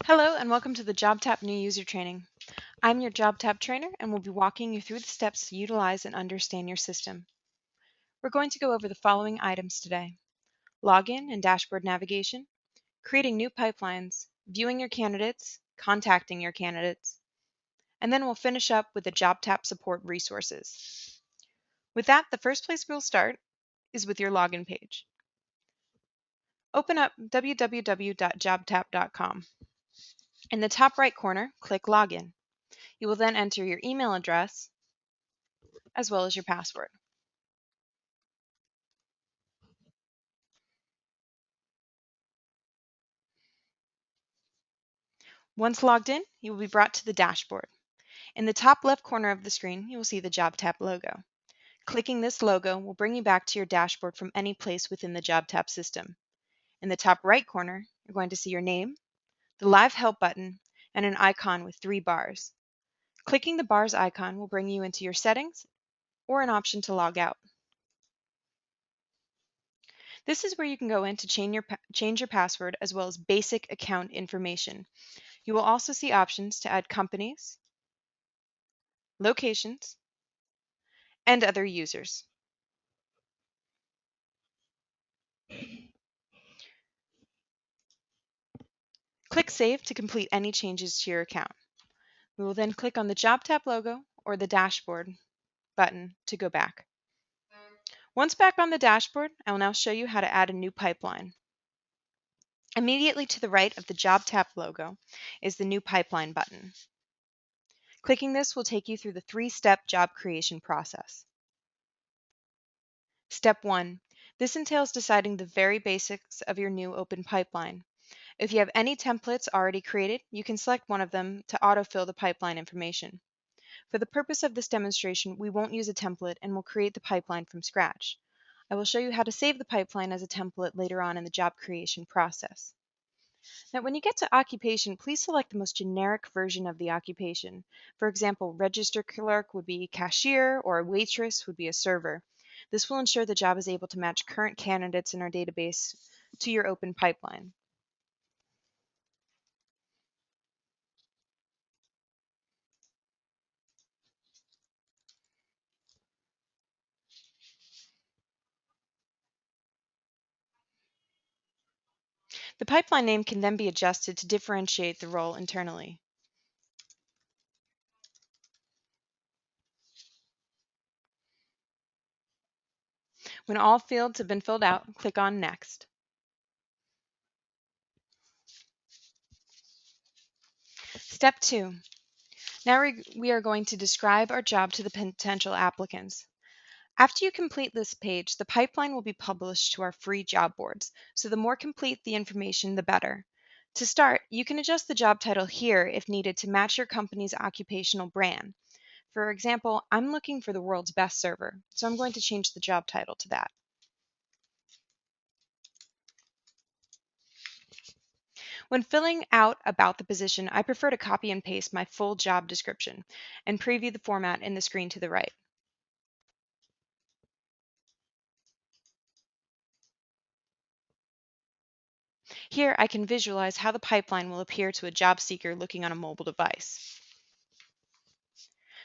Hello and welcome to the JobTap New User Training. I'm your JobTap trainer and will be walking you through the steps to utilize and understand your system. We're going to go over the following items today: login and dashboard navigation, creating new pipelines, viewing your candidates, contacting your candidates, and then we'll finish up with the JobTap support resources. With that, the first place we'll start is with your login page. Open up www.jobtap.com. In the top right corner, click Login. You will then enter your email address as well as your password. Once logged in, you will be brought to the dashboard. In the top left corner of the screen, you will see the JobTap logo. Clicking this logo will bring you back to your dashboard from any place within the JobTap system. In the top right corner, you're going to see your name, the Live Help button, and an icon with 3 bars. Clicking the bars icon will bring you into your settings or an option to log out. This is where you can go in to change your password as well as basic account information. You will also see options to add companies, locations, and other users. Click Save to complete any changes to your account. We will then click on the JobTap logo or the Dashboard button to go back. Once back on the dashboard, I will now show you how to add a new pipeline. Immediately to the right of the JobTap logo is the New Pipeline button. Clicking this will take you through the 3-step job creation process. Step 1. This entails deciding the very basics of your new open pipeline. If you have any templates already created, you can select one of them to autofill the pipeline information. For the purpose of this demonstration, we won't use a template and will create the pipeline from scratch. I will show you how to save the pipeline as a template later on in the job creation process. Now, when you get to occupation, please select the most generic version of the occupation. For example, register clerk would be cashier, or a waitress would be a server. This will ensure the job is able to match current candidates in our database to your open pipeline. The pipeline name can then be adjusted to differentiate the role internally. When all fields have been filled out, click on Next. Step 2. Now we are going to describe our job to the potential applicants. After you complete this page, the pipeline will be published to our free job boards, so the more complete the information, the better. To start, you can adjust the job title here if needed to match your company's occupational brand. For example, I'm looking for the world's best server, so I'm going to change the job title to that. When filling out about the position, I prefer to copy and paste my full job description and preview the format in the screen to the right. Here, I can visualize how the pipeline will appear to a job seeker looking on a mobile device.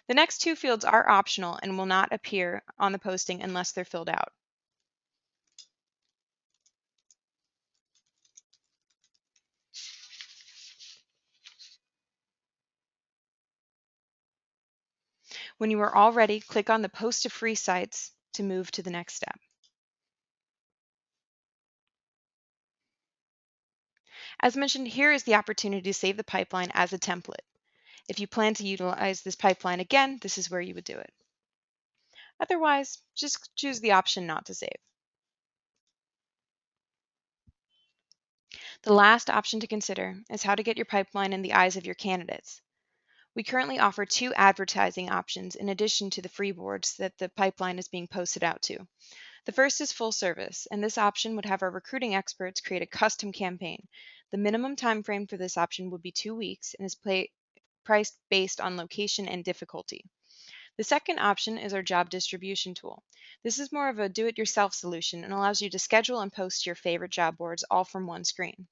The next 2 fields are optional and will not appear on the posting unless they're filled out. When you are all ready, click on the Post to Free sites to move to the next step. As mentioned, here is the opportunity to save the pipeline as a template. If you plan to utilize this pipeline again, this is where you would do it. Otherwise, just choose the option not to save. The last option to consider is how to get your pipeline in the eyes of your candidates. We currently offer 2 advertising options in addition to the free boards that the pipeline is being posted out to. The first is full service, and this option would have our recruiting experts create a custom campaign. The minimum time frame for this option would be 2 weeks and is priced based on location and difficulty. The second option is our job distribution tool. This is more of a do-it-yourself solution and allows you to schedule and post to your favorite job boards all from one screen.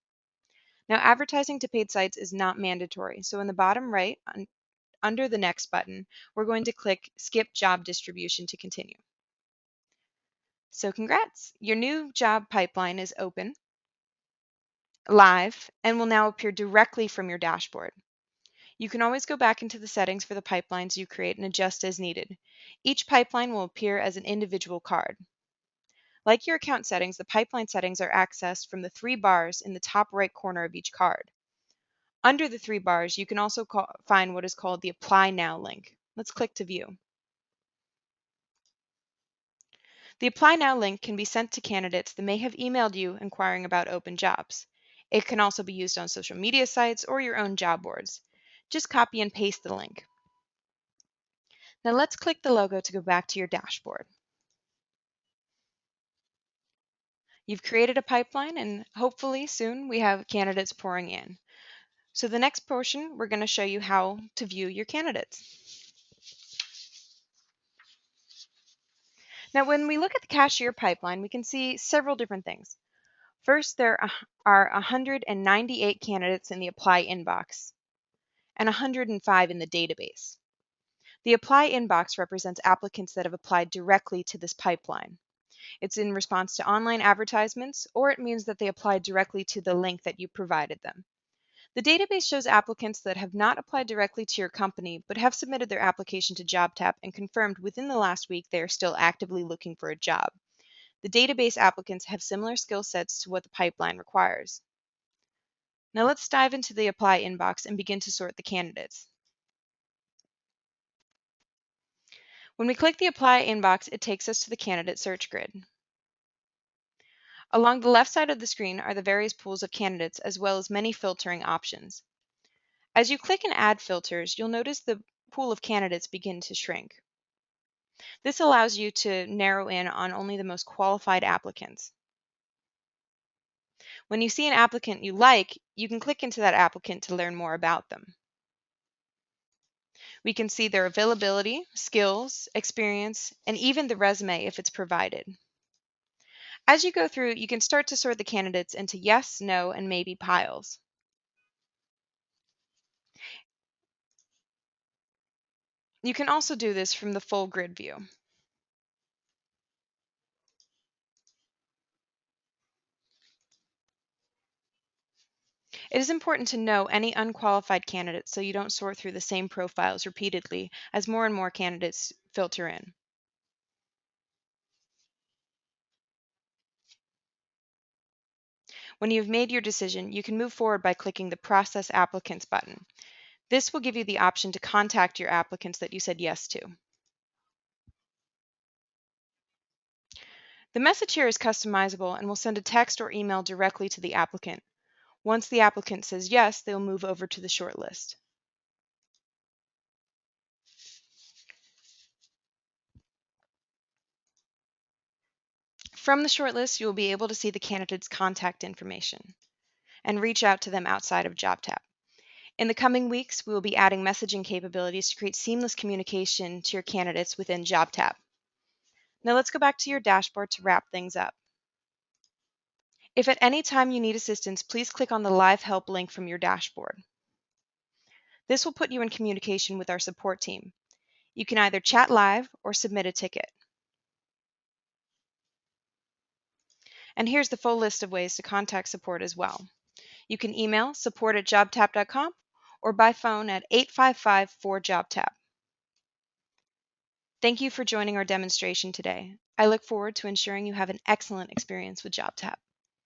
Now, advertising to paid sites is not mandatory, so in the bottom right, under the Next button, we're going to click Skip Job Distribution to continue. So congrats! Your new job pipeline is open, live, and will now appear directly from your dashboard. You can always go back into the settings for the pipelines you create and adjust as needed. Each pipeline will appear as an individual card. Like your account settings, the pipeline settings are accessed from the three bars in the top right corner of each card. Under the three bars, you can also find what is called the Apply Now link. Let's click to view. The Apply Now link can be sent to candidates that may have emailed you inquiring about open jobs. It can also be used on social media sites or your own job boards. Just copy and paste the link. Now let's click the logo to go back to your dashboard. You've created a pipeline and hopefully soon we have candidates pouring in. So the next portion, we're going to show you how to view your candidates. Now, when we look at the cashier pipeline, we can see several different things. First, there are 198 candidates in the Apply inbox and 105 in the database. The Apply inbox represents applicants that have applied directly to this pipeline. It's in response to online advertisements, or it means that they applied directly to the link that you provided them. The database shows applicants that have not applied directly to your company, but have submitted their application to JobTap and confirmed within the last week they are still actively looking for a job. The database applicants have similar skill sets to what the pipeline requires. Now let's dive into the Apply inbox and begin to sort the candidates. When we click the Apply inbox, it takes us to the candidate search grid. Along the left side of the screen are the various pools of candidates as well as many filtering options. As you click and add filters, you'll notice the pool of candidates begin to shrink. This allows you to narrow in on only the most qualified applicants. When you see an applicant you like, you can click into that applicant to learn more about them. We can see their availability, skills, experience, and even the resume if it's provided. As you go through, you can start to sort the candidates into yes, no, and maybe piles. You can also do this from the full grid view. It is important to know any unqualified candidates so you don't sort through the same profiles repeatedly as more and more candidates filter in. When you've made your decision, you can move forward by clicking the Process Applicants button. This will give you the option to contact your applicants that you said yes to. The message here is customizable and will send a text or email directly to the applicant. Once the applicant says yes, they will move over to the shortlist. From the shortlist, you will be able to see the candidate's contact information and reach out to them outside of JobTap. In the coming weeks, we will be adding messaging capabilities to create seamless communication to your candidates within JobTap. Now let's go back to your dashboard to wrap things up. If at any time you need assistance, please click on the Live Help link from your dashboard. This will put you in communication with our support team. You can either chat live or submit a ticket. And here's the full list of ways to contact support as well. You can email support@jobtap.com or by phone at 855-4JobTap. Thank you for joining our demonstration today. I look forward to ensuring you have an excellent experience with JobTap.